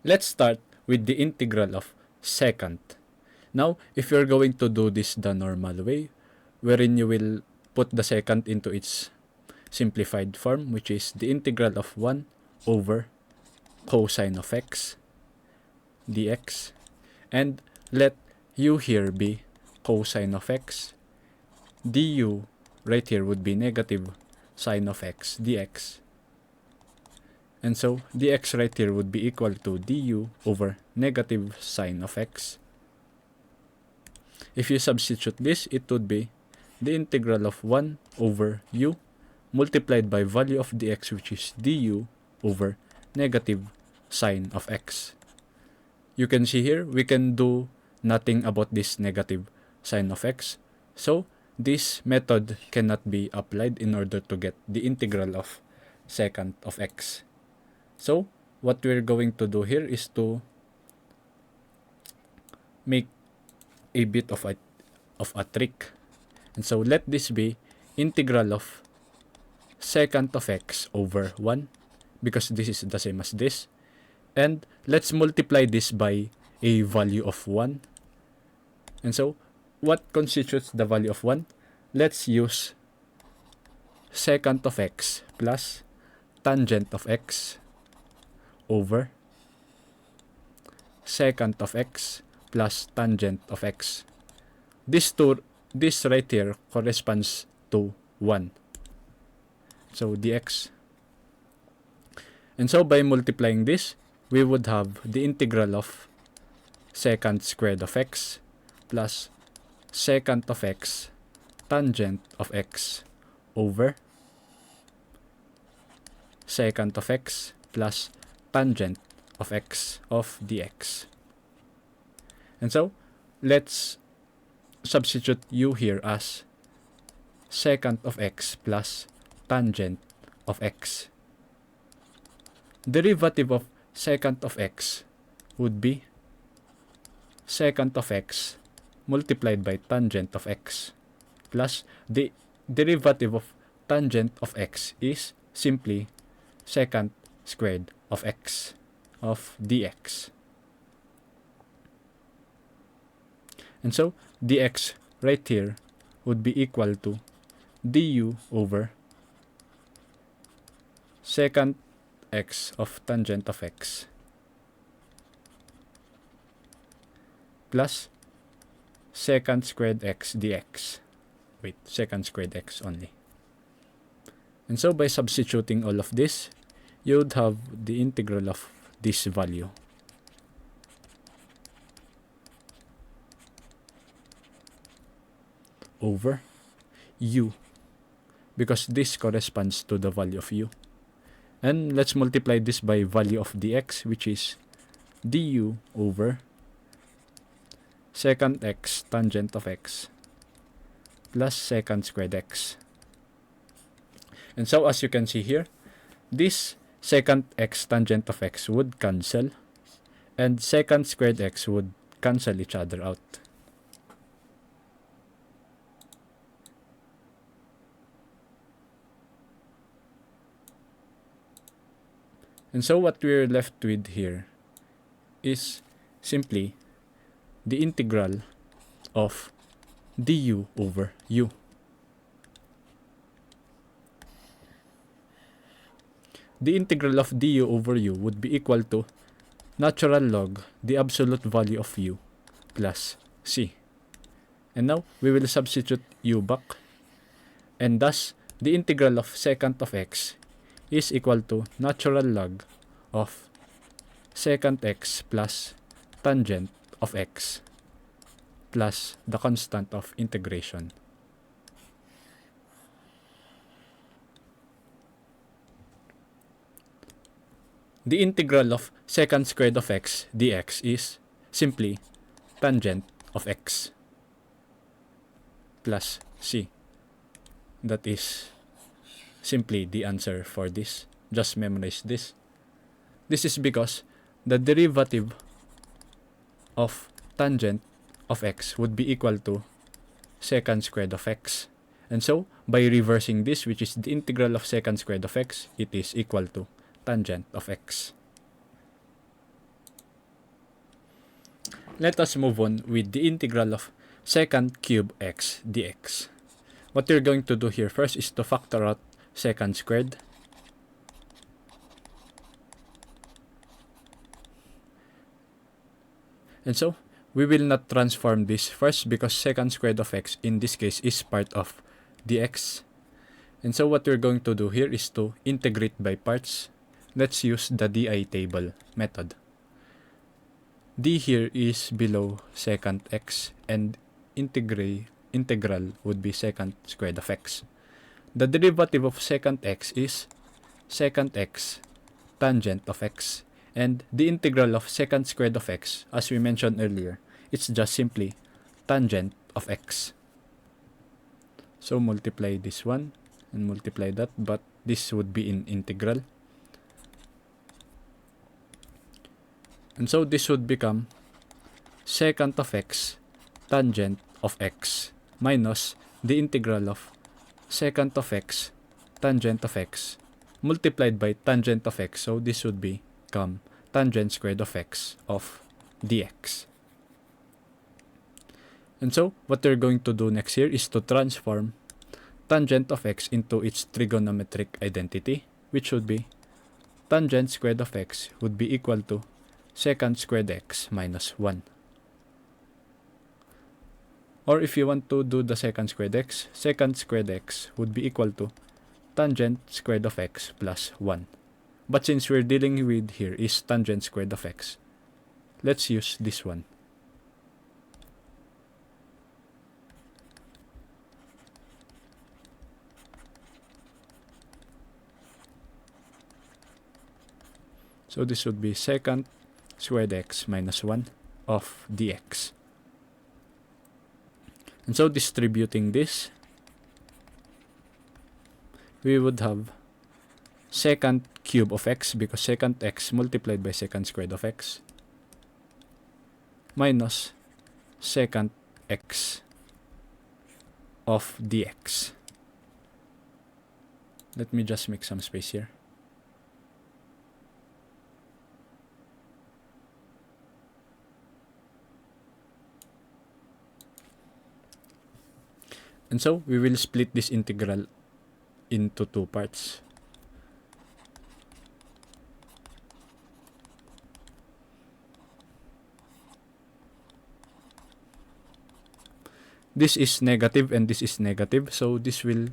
Let's start with the integral of secant. Now, if you're going to do this the normal way, wherein you will put the secant into its simplified form, which is the integral of 1 over cosine of x dx, and let u here be cosine of x, du right here would be negative sine of x dx, and so dx right here would be equal to du over negative sine of x. If you substitute this, it would be the integral of 1 over u multiplied by value of dx, which is du over negative sine of x. You can see here, we can do nothing about this negative sine of x. So, this method cannot be applied in order to get the integral of secant of x. So, what we're going to do here is to make a bit of a trick. And so, let this be integral of secant of x over 1, because this is the same as this. And let's multiply this by a value of 1. And so, what constitutes the value of 1? Let's use secant of x plus tangent of x over secant of x plus tangent of x. This right here corresponds to 1. So, dx. And so, by multiplying this, we would have the integral of secant squared of x plus secant of x tangent of x over secant of x plus tangent of x of dx. And so, let's substitute u here as secant of x plus tangent of x. Derivative of secant of x would be secant of x multiplied by tangent of x, plus the derivative of tangent of x is simply secant squared of x of dx. And so, dx right here would be equal to du over secant x of tangent of x plus secant squared x dx. Wait, secant squared x only. And so, by substituting all of this, you would have the integral of this value. Over u, because this corresponds to the value of u. And let's multiply this by value of dx, which is du over secant x tangent of x plus secant squared x. And so, as you can see here, this secant x tangent of x would cancel, and secant squared x would cancel each other out. And so, what we're left with here is simply the integral of du over u. The integral of du over u would be equal to natural log the absolute value of u plus c. And now, we will substitute u back. And thus, the integral of secant of x is equal to natural log of secant x plus tangent of x plus the constant of integration. The integral of secant squared of x dx is simply tangent of x plus c. That is simply the answer for this. Just memorize this. This is because the derivative of tangent of x would be equal to secant squared of x. And so, by reversing this, which is the integral of secant squared of x, it is equal to tangent of x. let us move on with the integral of secant cube x dx. What you're going to do here first is to factor out secant squared. And so, we will not transform this first because secant squared of x in this case is part of dx. And so what we're going to do here is to integrate by parts. Let's use the DI table method. D here is below secant x and integral would be secant squared of x. The derivative of secant x is secant x tangent of x. And the integral of secant squared of x, as we mentioned earlier, it's just simply tangent of x. So multiply this one and multiply that, but this would be in integral. And so this would become secant of x tangent of x minus the integral of secant of x tangent of x multiplied by tangent of x. So this would become tangent squared of x of dx. And so what we're going to do next here is to transform tangent of x into its trigonometric identity, which would be tangent squared of x would be equal to secant squared x minus 1. Or if you want to do the secant squared x would be equal to tangent squared of x plus 1. But since we're dealing with here is tangent squared of x, let's use this one. So this would be secant squared x minus 1 of dx. And so distributing this, we would have secant cube of x, because secant x multiplied by secant squared of x, minus secant x of dx. Let me just make some space here. And so we will split this integral into two parts. This is negative and this is negative, so this will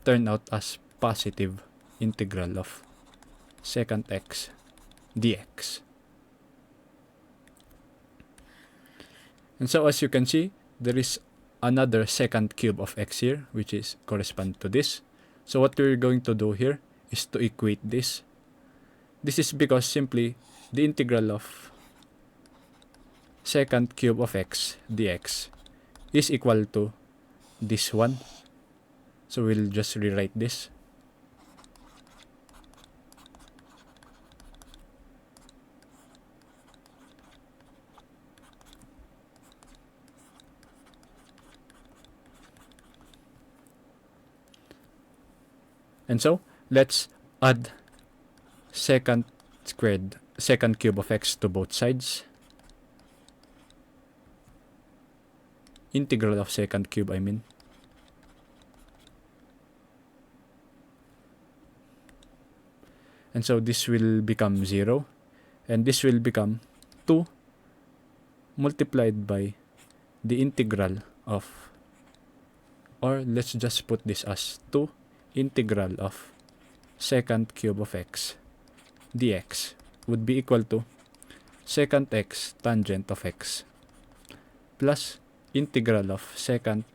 turn out as positive integral of secant x dx. And so as you can see, there is another secant cube of x here, which is correspond to this. So what we're going to do here is to equate this. This is because simply the integral of secant cube of x dx is equal to this one. So we'll just rewrite this. And so let's add secant cube of x to both sides. Integral of secant cube, I mean. And so this will become 0. And this will become 2 multiplied by the integral of, or let's just put this as 2 integral of secant cube of x dx would be equal to secant x tangent of x plus integral of secant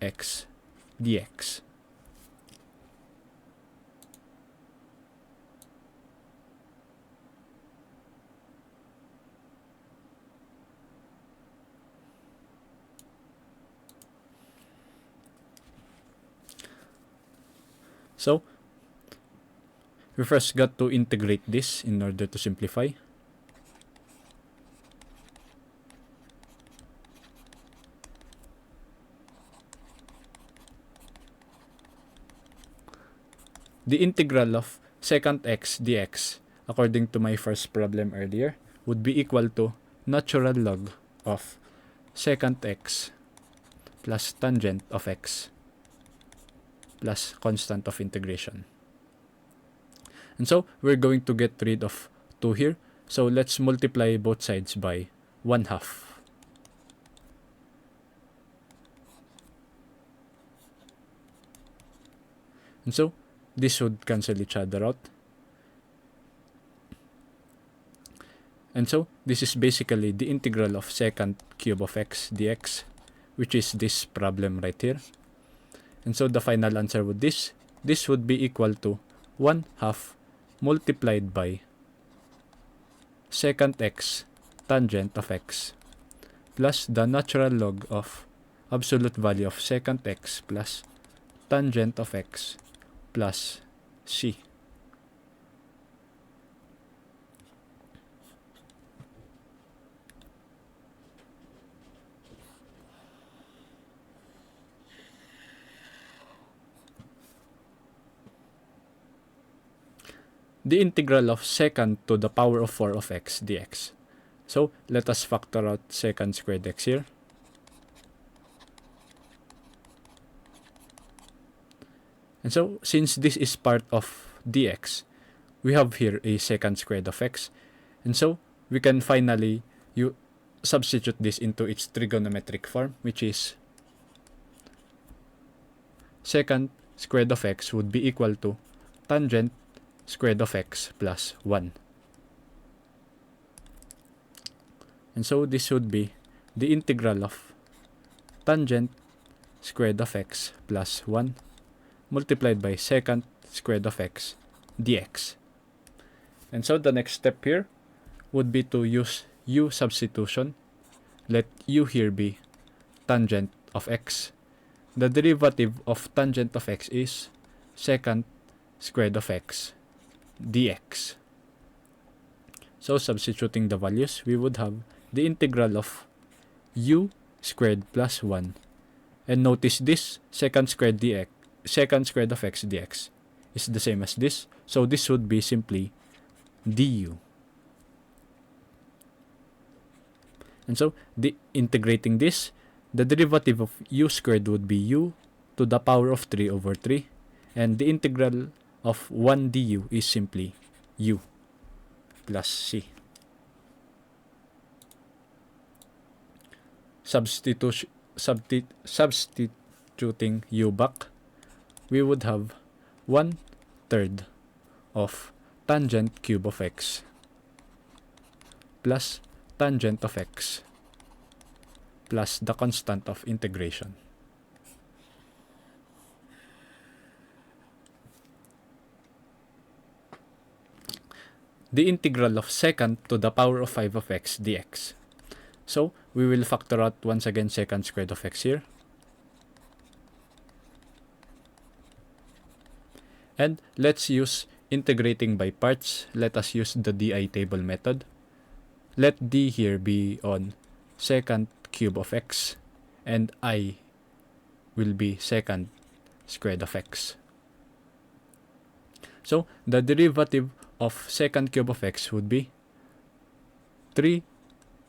x dx. So we first got to integrate this in order to simplify. The integral of secant x dx, according to my first problem earlier, would be equal to natural log of secant x plus tangent of x plus constant of integration. And so we're going to get rid of 2 here. So let's multiply both sides by 1/2. And so this would cancel each other out. And so this is basically the integral of secant cube of x dx, which is this problem right here. And so the final answer would this would be equal to 1/2 multiplied by secant x tangent of x plus the natural log of absolute value of secant x plus tangent of x plus c. The integral of secant to the power of 4 of x dx. So let us factor out secant squared x here. And so since this is part of dx, we have here a secant squared of x. And so we can finally substitute this into its trigonometric form, which is secant squared of x would be equal to tangent squared of x plus 1. And so this would be the integral of tangent squared of x plus 1 multiplied by secant squared of x dx. And so the next step here would be to use u substitution. Let u here be tangent of x. The derivative of tangent of x is secant squared of x dx. So substituting the values, we would have the integral of u squared plus 1. And notice this secant squared of x dx is the same as this. So this would be simply du. And so integrating this, the derivative of u squared would be u to the power of 3 over 3. And the integral of 1 du is simply u plus c. Substituting u back, we would have 1/3 of tangent cube of x plus tangent of x plus the constant of integration. The integral of secant to the power of 5 of x dx. So we will factor out once again secant squared of x here. And let's use integrating by parts. Let us use the di table method. Let d here be on secant cube of x and I will be secant squared of x. So the derivative of secant cube of x would be 3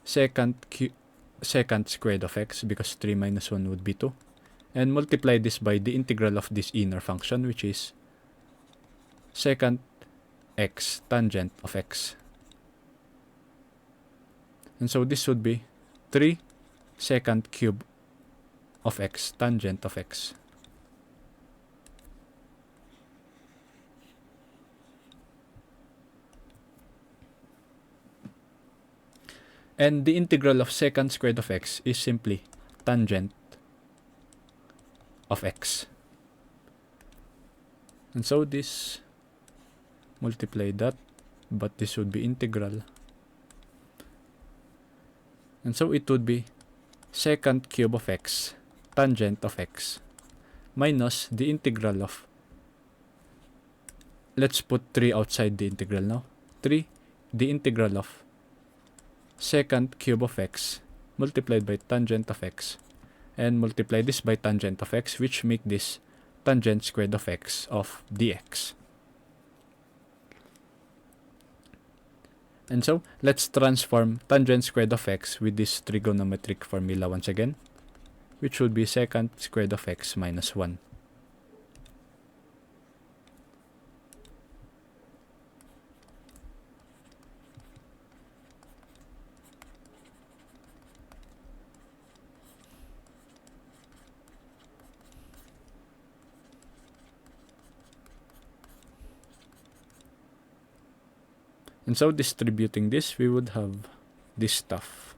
secant squared of x, because 3 minus 1 would be 2, and multiply this by the integral of this inner function, which is secant x tangent of x. And so this would be 3 secant cube of x tangent of x. And the integral of secant squared of x is simply tangent of x. And so this, multiply that, but this would be integral. And so it would be secant cube of x tangent of x minus the integral of, let's put 3 outside the integral now, 3 the integral of secant cube of x multiplied by tangent of x, and multiply this by tangent of x, which make this tangent squared of x of dx. And so, let's transform tangent squared of x with this trigonometric formula once again, which would be secant squared of x minus 1. And so, distributing this, we would have this stuff.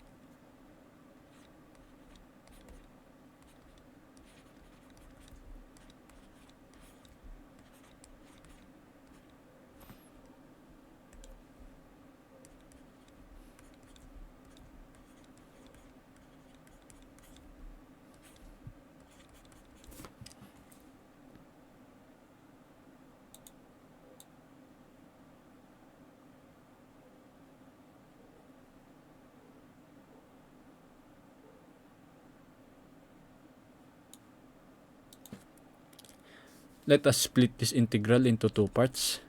Let us split this integral into two parts.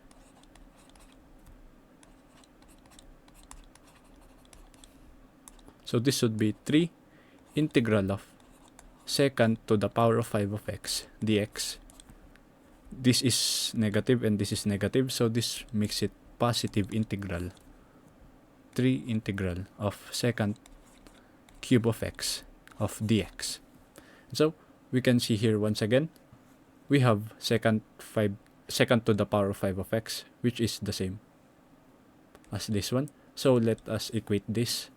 So this would be 3 integral of secant to the power of 5 of x dx. This is negative and this is negative, so this makes it positive integral 3 integral of secant cube of x of dx. So we can see here once again, we have secant to the power of 5 of x, which is the same as this one. So let us equate this.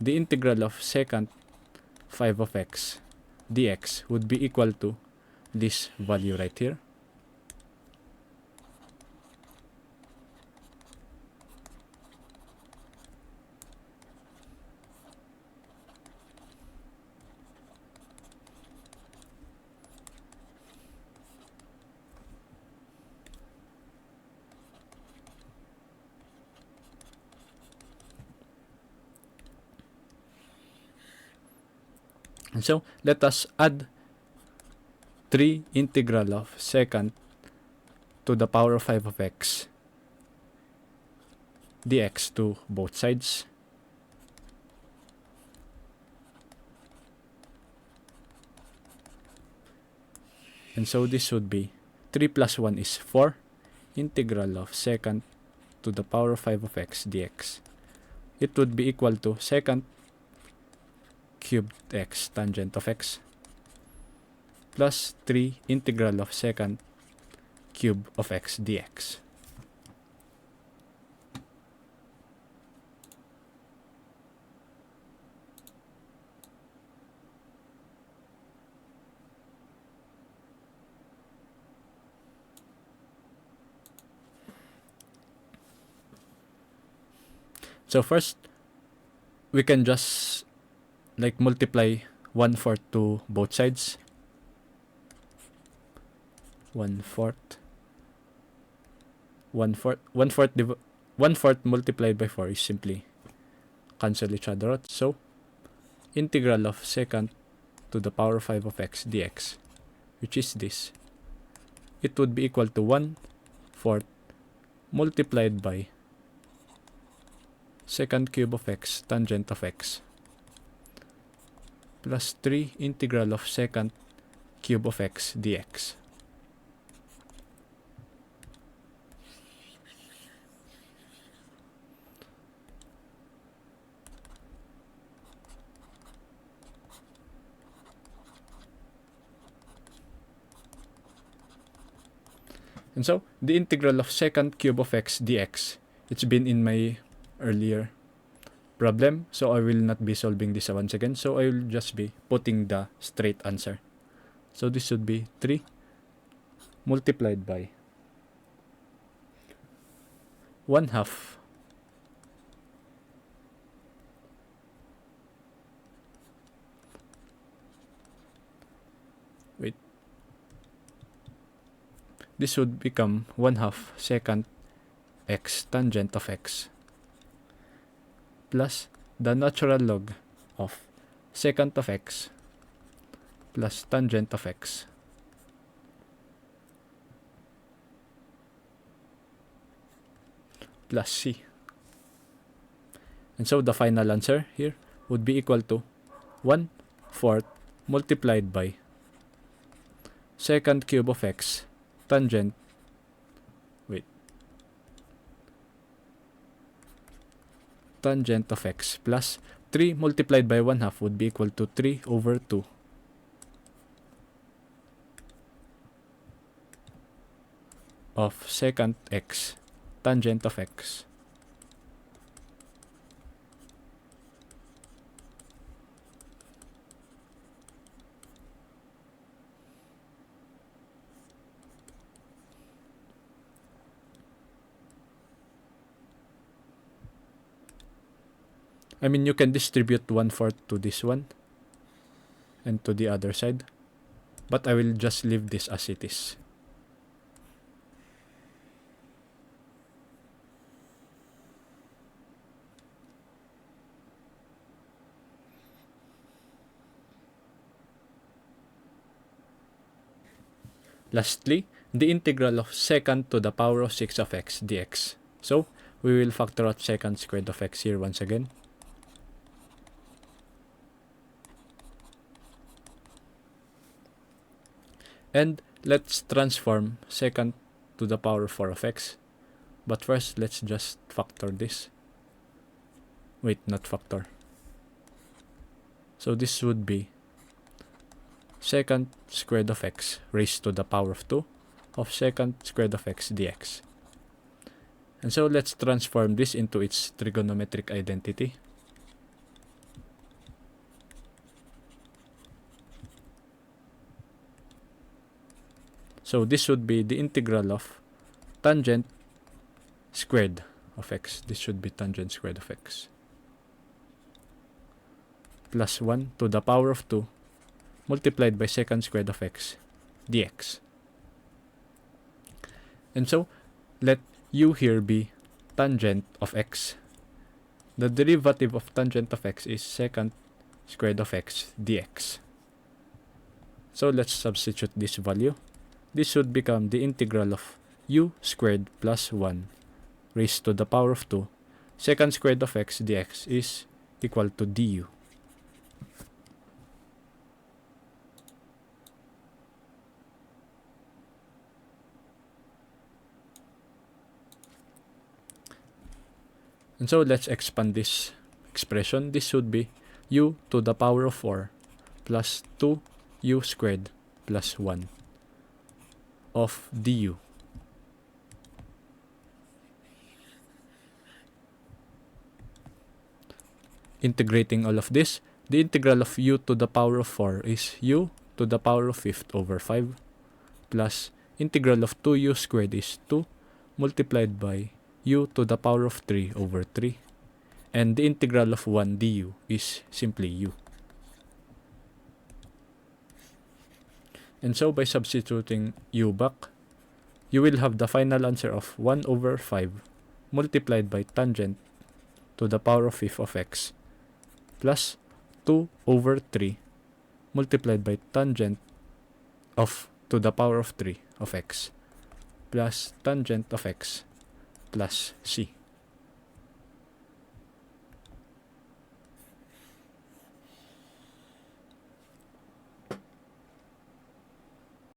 The integral of secant 5 of x dx would be equal to this value right here. And so, let us add 3 integral of secant to the power of 5 of x dx to both sides. And so this would be 3 plus 1 is 4 integral of secant to the power of 5 of x dx. It would be equal to secant cubed x tangent of x plus 3 integral of secant cube of x dx. So first, we can just like multiply 1/4 to both sides. 1/4 multiplied by 4 is simply cancel each other out. So integral of secant to the power of 5 of x dx, which is this, it would be equal to 1/4 multiplied by secant cube of x tangent of x plus 3 integral of secant cube of x dx. And so, the integral of secant cube of x dx, it's been in my earlier problem, so I will not be solving this once again. So I will just be putting the straight answer. So this would be 3 multiplied by 1/2 this would become 1/2 secant x tangent of x plus the natural log of secant of x plus tangent of x plus c. And so the final answer here would be equal to 1/4 multiplied by secant cube of x tangent, tangent of x plus 3 multiplied by 1/2 would be equal to 3/2 of secant x tangent of x. I mean, you can distribute 1/4 to this one and to the other side, but I will just leave this as it is. Lastly, the integral of secant to the power of 6 of x dx. So, we will factor out secant squared of x here once again. And let's transform secant to the power 4 of x. But first, let's just factor this. Wait, not factor. So this would be secant squared of x raised to the power of 2 of secant squared of x dx. And so let's transform this into its trigonometric identity. So this would be the integral of tangent squared of x. This should be tangent squared of x. Plus 1 to the power of 2 multiplied by secant squared of x dx. And so, let u here be tangent of x. The derivative of tangent of x is secant squared of x dx. So let's substitute this value. This should become the integral of u squared plus 1 raised to the power of 2 secant squared of x dx is equal to du. And so let's expand this expression. This should be u to the power of 4 plus 2u squared plus 1 of du. Integrating all of this, the integral of u to the power of 4 is u to the power of 5th over 5 plus integral of 2u squared is 2 multiplied by u to the power of 3 over 3, and the integral of 1 du is simply u. And so by substituting u back, you will have the final answer of 1 over 5 multiplied by tangent to the power of 5 of x plus 2 over 3 multiplied by tangent of to the power of 3 of x plus tangent of x plus c.